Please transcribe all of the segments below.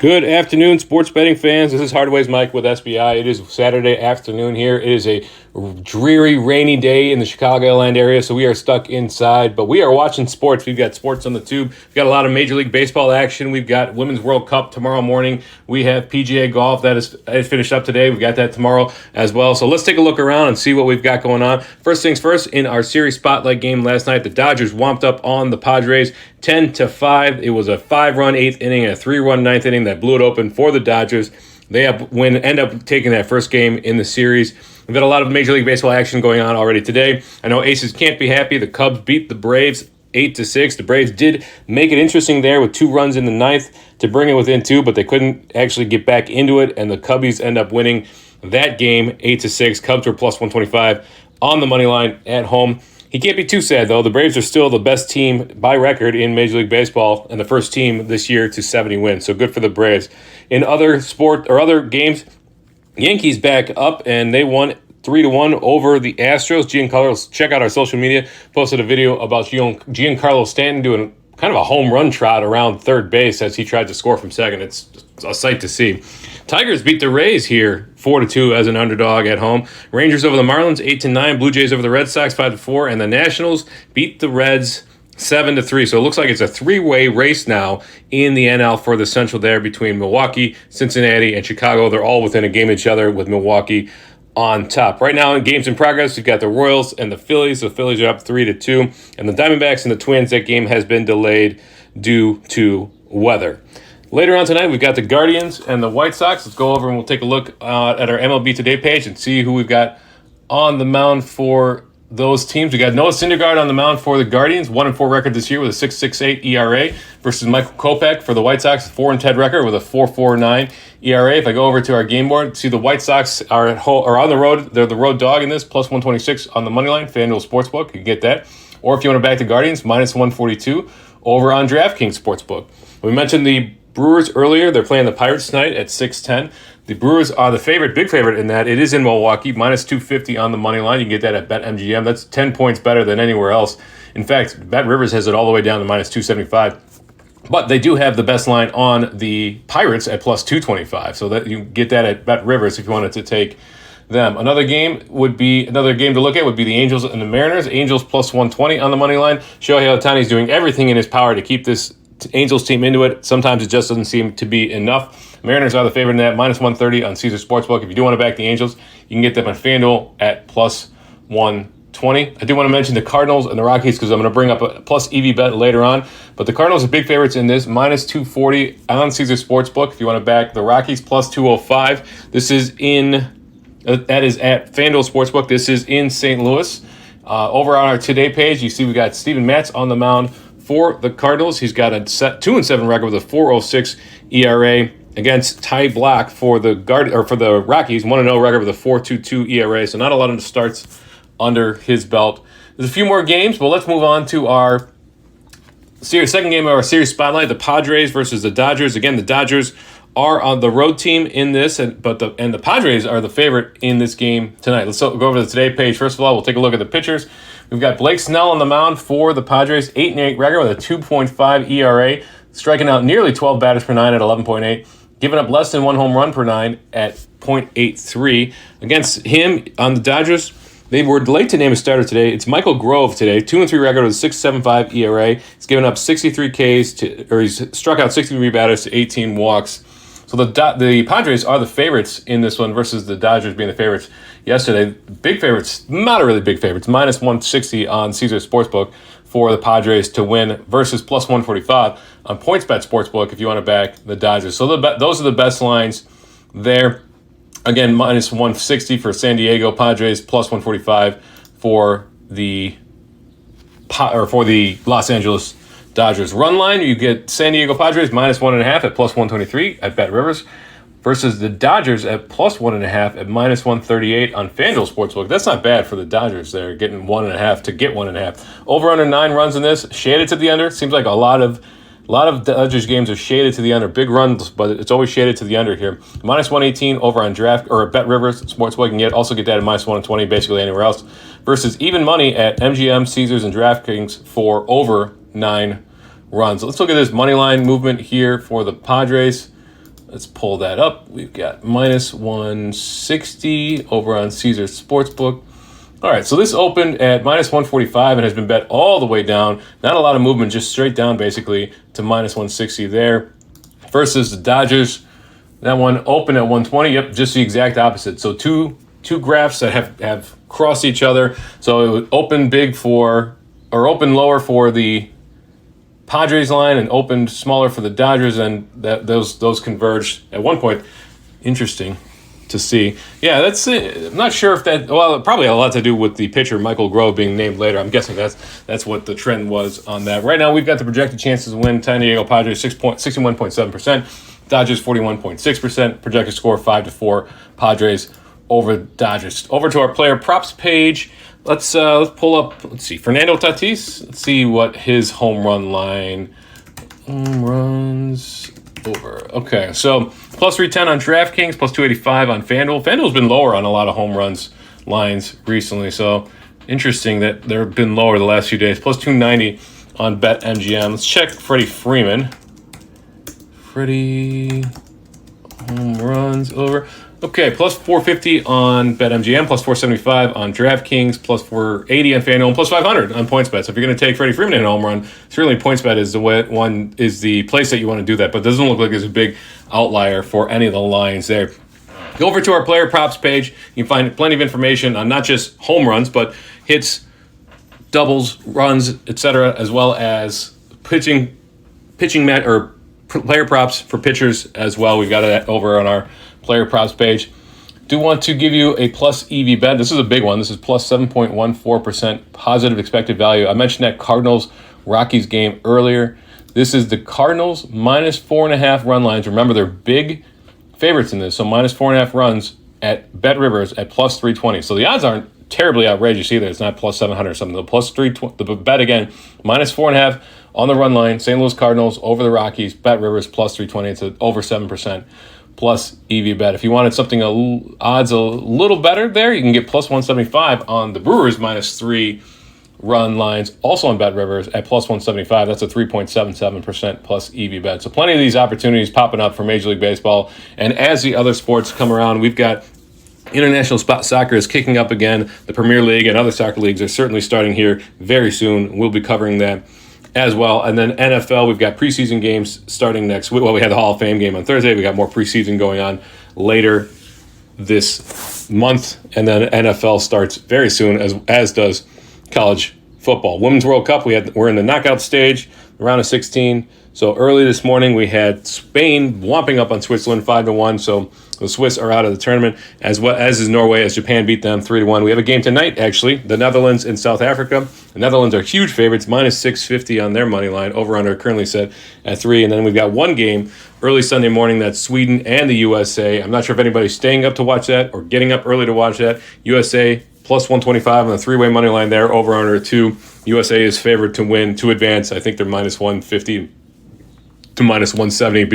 Good afternoon, sports betting fans. This is Hardways Mike with SBI. It is Saturday afternoon here. It is a dreary, rainy day in the Chicagoland area, so we are stuck inside. But we are watching sports. We've got sports on the tube. We've got a lot of Major League Baseball action. We've got Women's World Cup tomorrow morning. We have PGA golf that is finished up today. We've got that tomorrow as well. So let's take a look around and see what we've got going on. First things first, in our series spotlight game last night, the Dodgers womped up on the Padres 10-5. It was a 5-run eighth inning and a 3-run ninth inning that blew it open for the Dodgers. They end up taking that first game in the series. We've got a lot of Major League Baseball action going on already today. I know Aces can't be happy. The Cubs beat the Braves 8-6. The Braves did make it interesting there with 2 runs in the ninth to bring it within 2, but they couldn't actually get back into it, and the Cubbies end up winning that game 8-6. Cubs were plus 125 on the money line at home. He can't be too sad, though. The Braves are still the best team by record in Major League Baseball and the first team this year to 70 wins. So good for the Braves. In other games, Yankees back up, and they won 3-1 over the Astros. Giancarlo, check out our social media, posted a video about Giancarlo Stanton doing kind of a home run trot around third base as he tried to score from second. It's a sight to see. Tigers beat the Rays here 4-2 as an underdog at home. Rangers over the Marlins 8-9. Blue Jays over the Red Sox 5-4. And the Nationals beat the Reds 7-3. So it looks like it's a 3-way race now in the NL for the Central there between Milwaukee, Cincinnati, and Chicago. They're all within a game of each other with Milwaukee on top. Right now in games in progress, we've got the Royals and the Phillies. The Phillies are up 3-2. And the Diamondbacks and the Twins, that game has been delayed due to weather. Later on tonight, we've got the Guardians and the White Sox. Let's go over and we'll take a look at our MLB Today page and see who we've got on the mound for those teams. We got Noah Syndergaard on the mound for the Guardians, 1-4 record this year with a 6.68 ERA versus Michael Kopech for the White Sox, 4-10 record with a 4.49 ERA. If I go over to our game board, see the White Sox are on the road. They're the road dog in this, plus 126 on the money line, FanDuel Sportsbook. You can get that. Or if you want to back the Guardians, minus 142 over on DraftKings Sportsbook. We mentioned the Brewers earlier. They're playing the Pirates tonight at 6:10. The Brewers are the big favorite in that. It is in Milwaukee, minus 250 on the money line. You can get that at BetMGM. That's 10 points better than anywhere else. In fact, Bet Rivers has it all the way down to minus 275. But they do have the best line on the Pirates at plus 225. So that you get that at Bet Rivers if you wanted to take them. Another game to look at would be the Angels and the Mariners. Angels plus 120 on the money line. Shohei Ohtani is doing everything in his power to keep this Angels team into it. Sometimes it just doesn't seem to be enough. Mariners are the favorite in that, minus 130 on Caesar Sportsbook. If you do want to back the Angels, you can get them on FanDuel at plus 120. I do want to mention the Cardinals and the Rockies because I'm going to bring up a plus EV bet later on. But the Cardinals are big favorites in this, minus 240 on Caesar Sportsbook. If you want to back the Rockies, plus 205. That is at FanDuel Sportsbook. This is in St. Louis. Over on our Today page, you see we got Steven Matz on the mound for the Cardinals. He's got a 2-7 record with a 4.06 ERA against Ty Blach for the Rockies, 1-0 record with a 4.22 ERA. So not a lot of starts under his belt. There's a few more games, but let's move on to our second game of our series spotlight: the Padres versus the Dodgers. Again, the Dodgers are on the road team in this, and the Padres are the favorite in this game tonight. Let's go over to the Today page. First of all, we'll take a look at the pitchers. We've got Blake Snell on the mound for the Padres, 8-8 record with a 2.5 ERA, striking out nearly 12 batters per nine at 11.8, giving up less than 1 home run per nine at 0.83. Against him on the Dodgers, they were late to name a starter today. It's Michael Grove today, 2-3 record with a 6.75 ERA. He's given up 63 Ks he's struck out 63 batters to 18 walks. So the Padres are the favorites in this one versus the Dodgers being the favorites yesterday. Big favorites, not really big favorites, minus 160 on Caesar Sportsbook for the Padres to win versus plus 145 on PointsBet Sportsbook if you want to back the Dodgers. So those are the best lines there. Again, minus 160 for San Diego Padres, plus 145 for the Los Angeles Dodgers. Run line, you get San Diego Padres minus 1.5 at plus 123 at Bet Rivers versus the Dodgers at plus 1.5 at minus 138 on FanDuel Sportsbook. That's not bad for the Dodgers. They're getting 1.5 to get 1.5. Over under 9 runs in this, shaded to the under. Seems like a lot of Dodgers games are shaded to the under. Big runs, but it's always shaded to the under here. Minus 118 over on Bet Rivers Sportsbook. You can also get that at minus 120 basically anywhere else. Versus even money at MGM, Caesars, and DraftKings for over 9 runs. Let's look at this money line movement here for the Padres. Let's pull that up. We've got minus 160 over on Caesars Sportsbook. All right, so this opened at minus 145 and has been bet all the way down. Not a lot of movement, just straight down basically to minus 160 there. Versus the Dodgers. That one opened at 120. Yep, just the exact opposite. So two graphs that have crossed each other. So it would open open lower for the Padres line and opened smaller for the Dodgers, and those converged at one point. Interesting to see. Yeah, that's it. I'm not sure if that. Well, it probably had a lot to do with the pitcher Michael Grove being named later. I'm guessing that's what the trend was on that. Right now, we've got the projected chances to win. San Diego Padres 61.7%, Dodgers 41.6%. Projected score 5-4. Padres over Dodgers. Over to our player props page. Let's pull up. Let's see, Fernando Tatis. Let's see what his home run line. Home runs over. Okay, so plus 310 on DraftKings, plus 285 on FanDuel. FanDuel's been lower on a lot of home runs lines recently, so interesting that they've been lower the last few days. Plus 290 on BetMGM. Let's check Freddie Freeman. Freddie home runs over. Okay, plus 450 on BetMGM, plus 475 on DraftKings, plus 480 on FanDuel, and plus 500 on PointsBet. So if you're going to take Freddie Freeman in a home run, certainly PointsBet is the place that you want to do that. But it doesn't look like there's a big outlier for any of the lines there. Go over to our player props page. You can find plenty of information on not just home runs, but hits, doubles, runs, etc., as well as pitching match or player props for pitchers as well. We've got it over on our player props page. Do want to give you a plus EV bet. This is a big one. This is plus 7.14% positive expected value. I mentioned that Cardinals-Rockies game earlier. This is the Cardinals minus 4.5 run lines. Remember, they're big favorites in this, so minus 4.5 runs at Bet Rivers at plus 320. So the odds aren't terribly outrageous either. It's not plus 700 or something. The plus 320, the bet again, minus 4.5 on the run line. St. Louis Cardinals over the Rockies. Bet Rivers plus 320. It's over 7%. Plus EV bet. If you wanted something odds a little better there, you can get plus 175 on the Brewers minus 3 run lines, also on Bet Rivers at plus 175. That's a 3.77% plus EV bet. So plenty of these opportunities popping up for Major League Baseball. And as the other sports come around, we've got international soccer is kicking up again. The Premier League and other soccer leagues are certainly starting here very soon. We'll be covering that as well. And then NFL, we've got preseason games starting next week. Well, we had the Hall of Fame game on Thursday. We got more preseason going on later this month. And then NFL starts very soon, as does college football. Women's World Cup, we're in the knockout stage, round of 16. So early this morning, we had Spain whopping up on Switzerland 5-1. So the Swiss are out of the tournament, as well as is Norway, as Japan beat them 3-1. We have a game tonight, actually, the Netherlands and South Africa. The Netherlands are huge favorites, minus 650 on their money line. Over-under currently set at 3. And then we've got one game early Sunday morning. That's Sweden and the USA. I'm not sure if anybody's staying up to watch that or getting up early to watch that. USA plus 125 on the three-way money line there. Over-under 2. USA is favored to win, to advance. I think they're minus 150 to minus 170,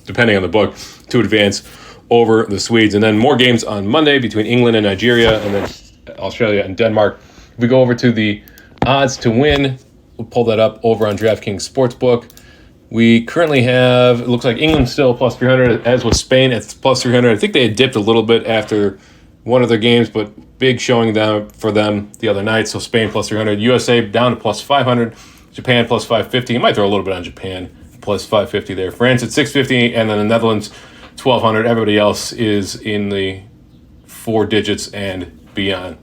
depending on the book, to advance over the Swedes. And then more games on Monday between England and Nigeria, and then Australia and Denmark. If we go over to the odds to win, we'll pull that up over on DraftKings Sportsbook. We currently have, it looks like England still plus 300, as with Spain at plus 300. I think they had dipped a little bit after one of their games, but big showing down for them the other night. So Spain plus 300, USA down to plus 500, Japan plus 550. You might throw a little bit on Japan, plus 550 there. France at 650, and then the Netherlands 1,200. Everybody else is in the 4 digits and beyond.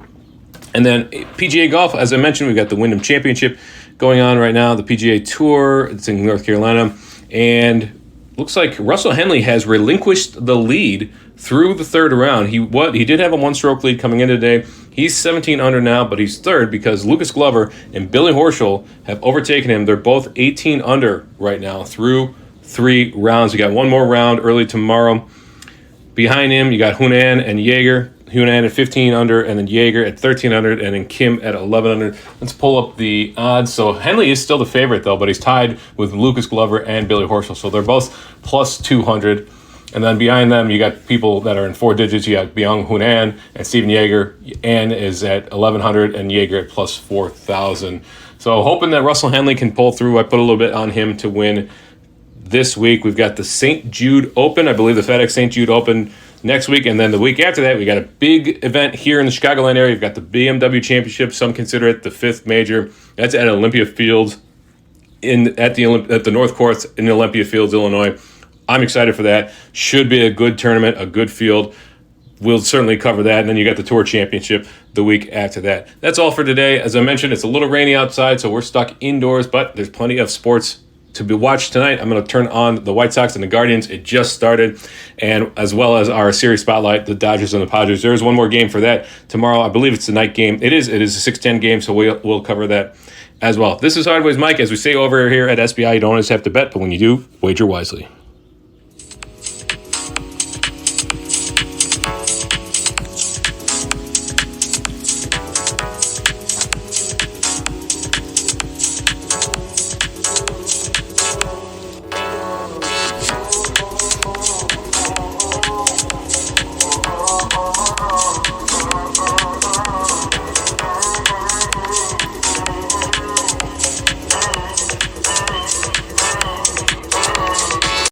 And then PGA Golf, as I mentioned, we've got the Wyndham Championship going on right now, the PGA Tour. It's in North Carolina, and looks like Russell Henley has relinquished the lead through the third round. He did have a one-stroke lead coming in today. He's 17 under now, but he's third because Lucas Glover and Billy Horschel have overtaken him. They're both 18 under right now through 3 rounds. You got one more round early tomorrow. Behind him, you got Hunan and Jaeger. Hunan at 15 under, and then Jaeger at 13 under, and then Kim at 11 under. Let's pull up the odds. So Henley is still the favorite, though, but he's tied with Lucas Glover and Billy Horschel. So they're both plus 200. And then behind them, you got people that are in 4 digits. You got Byung Hunan and Steven Jaeger. Ann is at 1,100 and Jaeger at plus 4,000. So hoping that Russell Henley can pull through. I put a little bit on him to win this week. We've got the St. Jude Open. I believe the FedEx St. Jude Open next week. And then the week after that, we got a big event here in the Chicagoland area. We've got the BMW Championship. Some consider it the fifth major. That's at Olympia Fields at the North Courts in Olympia Fields, Illinois. I'm excited for that. Should be a good tournament, a good field. We'll certainly cover that. And then you got the Tour Championship the week after that. That's all for today. As I mentioned, it's a little rainy outside, so we're stuck indoors, but there's plenty of sports to be watched tonight. I'm going to turn on the White Sox and the Guardians. It just started, and as well as our series spotlight, the Dodgers and the Padres. There's one more game for that tomorrow. I believe it's the night game. It is a 6:10 game, so we'll cover that as well. This is Sideways Mike. As we say over here at SBI, you don't always have to bet, but when you do, wager wisely.